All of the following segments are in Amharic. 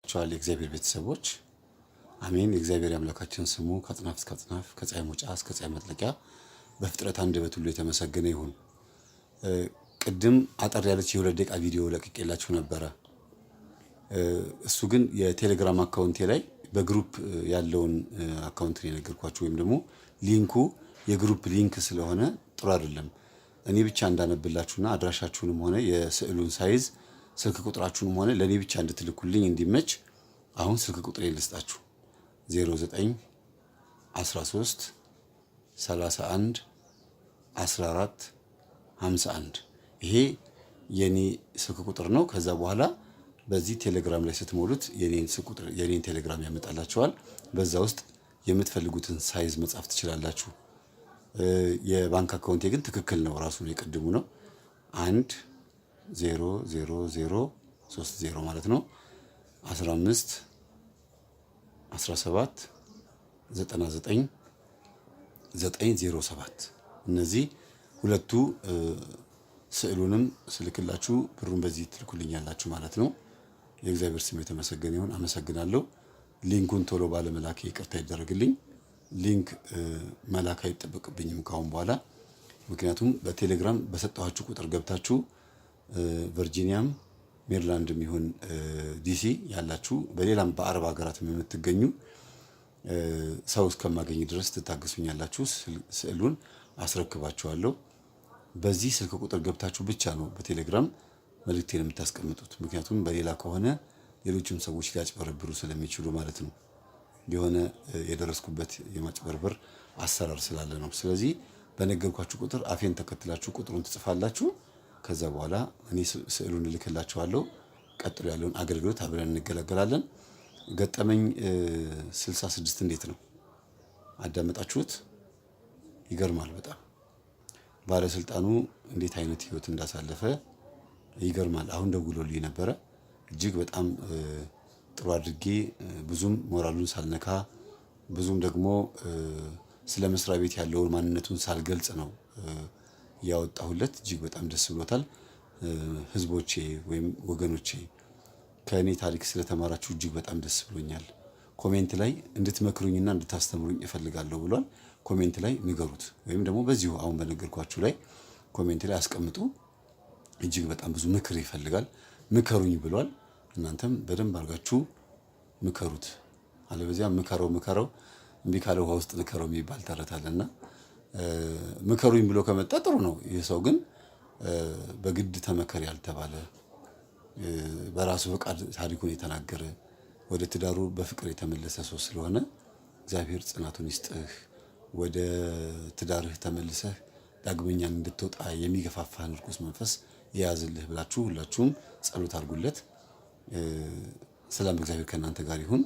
ቻል የእግዚአብሔር ቤተሰቦች አሜን። የእግዚአብሔር አምላካችን ስሙ ከአጽናፍ እስከ አጽናፍ ከፀሐይ መውጫ እስከ ፀሐይ መጥለቂያ በፍጥረት አንደበት ሁሉ የተመሰገነ ይሁን። ቅድም አጠር ያለች የሁለት ደቂቃ ቪዲዮ ለቅቄላችሁ ነበረ። እሱ ግን የቴሌግራም አካውንቴ ላይ በግሩፕ ያለውን አካውንት ነው የነገርኳችሁ። ወይም ደግሞ ሊንኩ የግሩፕ ሊንክ ስለሆነ ጥሩ አይደለም። እኔ ብቻ እንዳነብላችሁና አድራሻችሁንም ሆነ የስዕሉን ሳይዝ ስልክ ቁጥራችሁንም ሆነ ለኔ ብቻ እንድትልኩልኝ እንዲመች አሁን ስልክ ቁጥሬን ልስጣችሁ 09 13 31 14 51 ይሄ የኔ ስልክ ቁጥር ነው። ከዛ በኋላ በዚህ ቴሌግራም ላይ ስትሞሉት የኔን ቴሌግራም ያመጣላችኋል። በዛ ውስጥ የምትፈልጉትን ሳይዝ መጻፍ ትችላላችሁ። የባንክ አካውንቴ ግን ትክክል ነው፣ ራሱ ነው የቀድሙ ነው 100030 ማለት ነው 15 17 99 907 እነዚህ ሁለቱ ስዕሉንም ስልክላችሁ ብሩን በዚህ ትልኩልኛላችሁ ማለት ነው። የእግዚአብሔር ስም የተመሰገነ ይሁን። አመሰግናለሁ። ሊንኩን ቶሎ ባለመላክ ይቅርታ ይደረግልኝ። ሊንክ መላክ አይጠበቅብኝም ካሁን በኋላ፣ ምክንያቱም በቴሌግራም በሰጣችሁ ቁጥር ገብታችሁ ቨርጂኒያም ሜሪላንድም ይሁን ዲሲ ያላችሁ በሌላም በአረብ ሀገራትም የምትገኙ ሰው እስከማገኝ ድረስ ትታገሱኛላችሁ። ስዕሉን አስረክባችኋለሁ። በዚህ ስልክ ቁጥር ገብታችሁ ብቻ ነው በቴሌግራም መልእክቴን የምታስቀምጡት። ምክንያቱም በሌላ ከሆነ ሌሎችም ሰዎች ሊያጭበረብሩ ስለሚችሉ ማለት ነው። የሆነ የደረስኩበት የማጭበርበር አሰራር ስላለ ነው። ስለዚህ በነገርኳችሁ ቁጥር አፌን ተከትላችሁ ቁጥሩን ትጽፋላችሁ። ከዛ በኋላ እኔ ስዕሉን እልክላችኋለሁ። ቀጥሎ ያለውን አገልግሎት አብረን እንገለገላለን። ገጠመኝ 66 እንዴት ነው አዳመጣችሁት? ይገርማል በጣም ባለስልጣኑ እንዴት አይነት ህይወት እንዳሳለፈ ይገርማል። አሁን ደውሎልኝ ነበረ። እጅግ በጣም ጥሩ አድርጌ ብዙም ሞራሉን ሳልነካ ብዙም ደግሞ ስለ መስሪያ ቤት ያለውን ማንነቱን ሳልገልጽ ነው ያወጣሁለት። እጅግ በጣም ደስ ብሎታል። ህዝቦቼ ወይም ወገኖቼ ከእኔ ታሪክ ስለተማራችሁ እጅግ በጣም ደስ ብሎኛል። ኮሜንት ላይ እንድትመክሩኝና እንድታስተምሩኝ እፈልጋለሁ ብሏል። ኮሜንት ላይ ንገሩት፣ ወይም ደግሞ በዚሁ አሁን በነገርኳችሁ ላይ ኮሜንት ላይ አስቀምጡ። እጅግ በጣም ብዙ ምክር ይፈልጋል። ምከሩኝ ብሏል። እናንተም በደንብ አድርጋችሁ ምከሩት። አለበዚያ ምከረው እምቢ ካለ ውሃ ውስጥ ንከረው የሚባል ተረት አለና ምከሩኝ ብሎ ከመጣ ጥሩ ነው። ይህ ሰው ግን በግድ ተመከር ያልተባለ በራሱ ፈቃድ ታሪኩን የተናገረ ወደ ትዳሩ በፍቅር የተመለሰ ሰው ስለሆነ እግዚአብሔር ጽናቱን ይስጥህ፣ ወደ ትዳርህ ተመልሰህ ዳግመኛ እንድትወጣ የሚገፋፋህን ርኩስ መንፈስ የያዝልህ ብላችሁ ሁላችሁም ጸሎት አድርጉለት። ሰላም እግዚአብሔር ከእናንተ ጋር ይሁን።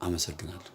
አመሰግናለሁ።